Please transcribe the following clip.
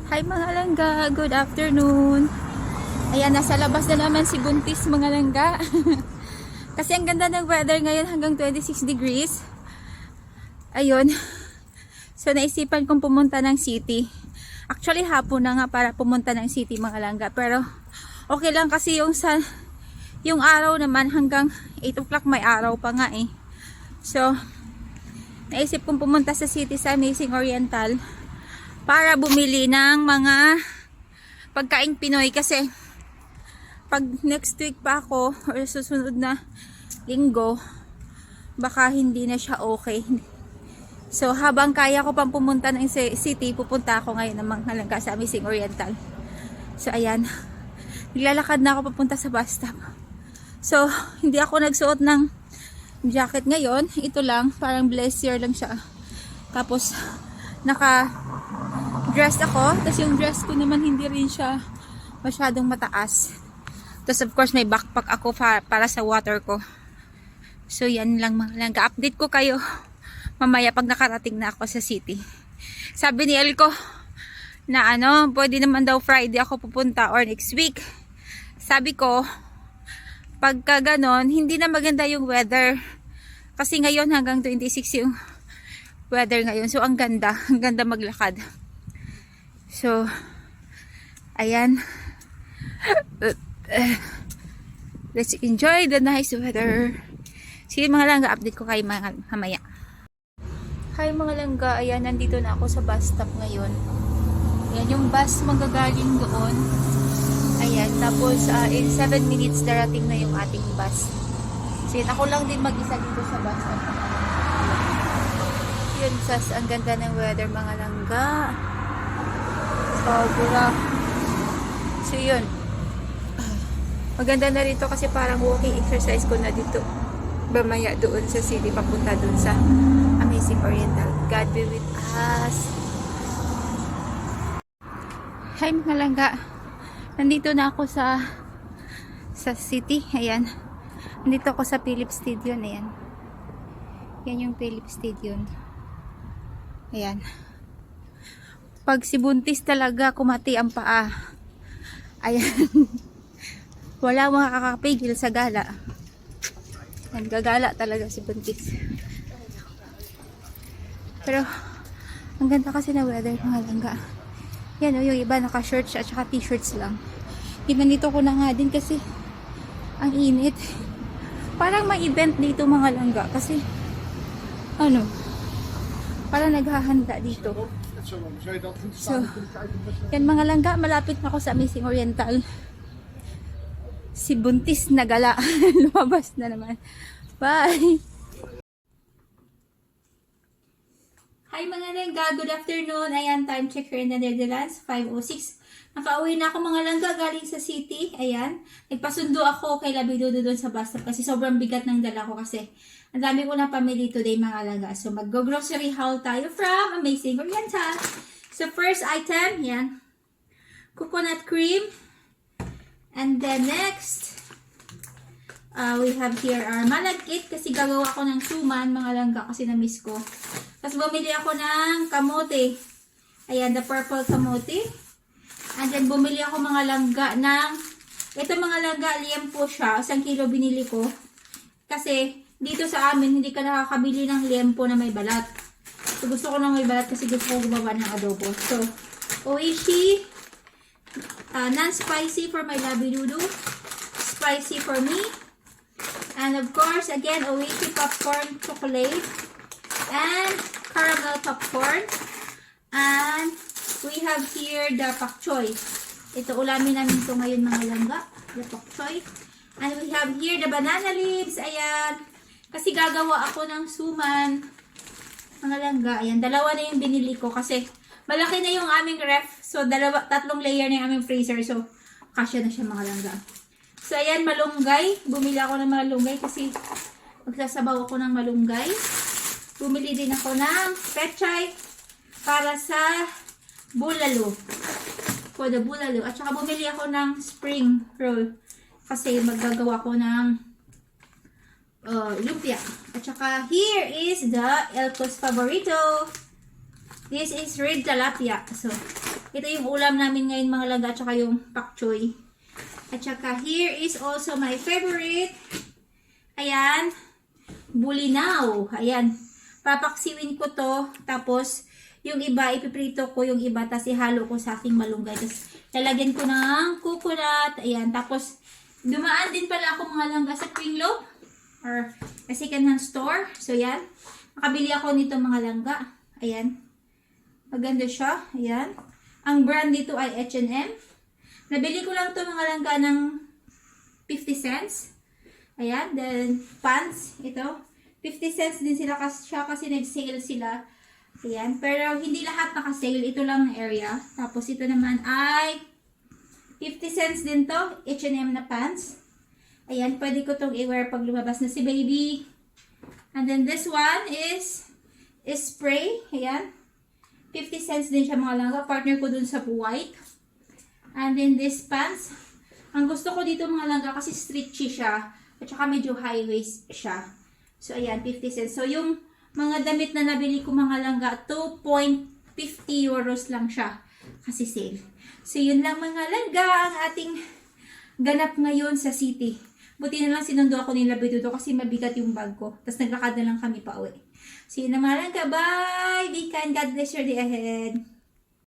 Hi mga langga, good afternoon. Ayan, nasa labas na naman si Buntis mga langga. Kasi ang ganda ng weather ngayon hanggang 26 degrees. Ayun. So naisipan kong pumunta ng city. Actually hapon na nga para pumunta ng city mga langga. Pero okay lang kasi yung araw naman hanggang 8 o'clock may araw pa nga eh. So naisip kong pumunta sa city sa Amazing Oriental para bumili ng mga pagkaing Pinoy kasi pag next week pa ako or susunod na linggo baka hindi na siya okay. So habang kaya ko pang pumunta ng city, pupunta ako ngayon ng mga langga sa Amazing Oriental. So ayan, naglalakad na ako papunta sa bus stop. So hindi ako nagsuot ng jacket ngayon, ito lang, parang blazer lang siya. Tapos naka dress ako, tapos yung dress ko naman hindi rin siya masyadong mataas. Tapos of course may backpack ako para sa water ko. So yan lang mga langga, update ko kayo mamaya pag nakarating na ako sa city. Sabi ni Elko na pwede naman daw Friday ako pupunta or next week. Sabi ko pagka ganon, hindi na maganda yung weather kasi ngayon hanggang 26 yung weather ngayon. So ang ganda maglakad. So ayan, let's enjoy the nice weather. Sige mga langga, update ko kayo mamaya. Hi mga langga, ayan, nandito na ako sa bus stop ngayon. Ayan yung bus manggagaling doon. Ayan, tapos in 7 minutes darating na yung ating bus. So yun, ako lang din mag-isa dito sa bus stop. Yun, ang ganda ng weather mga langga. Sobra. So yun, maganda na rito kasi parang walking exercise ko na dito. Mamaya doon sa city, papunta doon sa Amazing Oriental. God be with us. Hi mga langga, nandito na ako sa city. Ayan, nandito ako sa Philip Stadium. Ayan, yan yung Philip Stadium. Ayan, pag si Buntis talaga kumati ang paa, ayan, wala makakapigil sa gala. Gagala talaga si Buntis. Pero ang ganda kasi na weather mga langga. Yan o, yung iba naka-shorts at saka t-shirts lang. Ginanito ko na nga din kasi ang init. Parang may event dito mga langga kasi parang naghahanda dito. So yan mga langga, malapit na ako sa Amazing Oriental. Si Buntis na gala. Lumabas na naman. Bye! Hi mga langga, good afternoon. Ayan, time check here in the Netherlands, 5:06. Nakauwi na ako mga langga galing sa city. Ayan, nagpasundo ako kay Labidudo doon sa bus stop kasi sobrang bigat ng dala ko kasi ang dami ko na pamili today mga langga. So mag-grocery haul tayo from Amazing Oriental. So first item, yan, coconut cream. And then next, we have here our malagkit kasi gagawa ko ng suman mga langga kasi na-miss ko. Tapos bumili ako ng kamote. Ayan, the purple kamote. And then bumili ako mga langga ng, ito mga langga, liempo siya. 1 kilo binili ko. Kasi dito sa amin, hindi ka nakakabili ng liempo na may balat. So gusto ko ng may balat kasi gusto ko gumawa ng adobo. So, Oishi, non-spicy for my Labidudo, spicy for me, and of course again Oishi popcorn chocolate and caramel popcorn, and we have here the pak choy. Ito ulamin namin ito ngayon mga langga, the pak choy. And we have here the banana leaves. Ayan, kasi gagawa ako ng suman mga langga. Ayan, dalawa na yung binili ko kasi malaki na yung aming ref. So, tatlong layer na yung aming freezer. So, kasya na siya mga langga. So, ayan, malunggay. Bumili ako ng malunggay kasi magsasabaw ako ng malunggay. Bumili din ako ng pechay para sa bulalo. For the bulalo. At saka bumili ako ng spring roll kasi maggagawa ko ng lumpia. At saka here is the Elco's Favorito. This is red tilapia. So, Ito yung ulam namin ngayon mga langga, at saka yung pak choy. At saka here is also my favorite. Ayan. Bulinaw. Ayan. Papaksiwin ko to. Tapos, yung iba, ipiprito ko yung iba. Tapos, ihalo ko sa aking malunggay. Tapos, lalagyan ko ng coconut. Ayan. Tapos, dumaan din pala ako mga langga sa Kringlo. Or a second-hand store. So, yan. Nakabili ako nito mga langga. Ayan. Maganda siya. Ayan. Ang brand dito ay H&M. Nabili ko lang to mga langga ng 50 cents. Ayan. Then, pants. Ito. 50 cents din sila kasi nag-sale sila. Ayan. Pero, hindi lahat naka-sale. Ito lang ang area. Tapos, ito naman ay 50 cents din to. H&M na pants. Ayan, pwede ko tong i-wear pag lumabas na si baby. And then this one is spray. Ayan. 50 cents din siya mga langga. Partner ko dun sa white. And then this pants. Ang gusto ko dito mga langga kasi stretchy siya. At saka medyo high waist siya. So ayan, 50 cents. So yung mga damit na nabili ko mga langga, 2.50 euros lang siya. Kasi sale. So yun lang mga langga ang ating ganap ngayon sa city. Buti na lang sinundo ako nila Bedudo kasi mabigat yung bag ko. Tapos naglakad na lang kami pa uwi. See you na mga langga. Bye! Be kind. God bless your day ahead.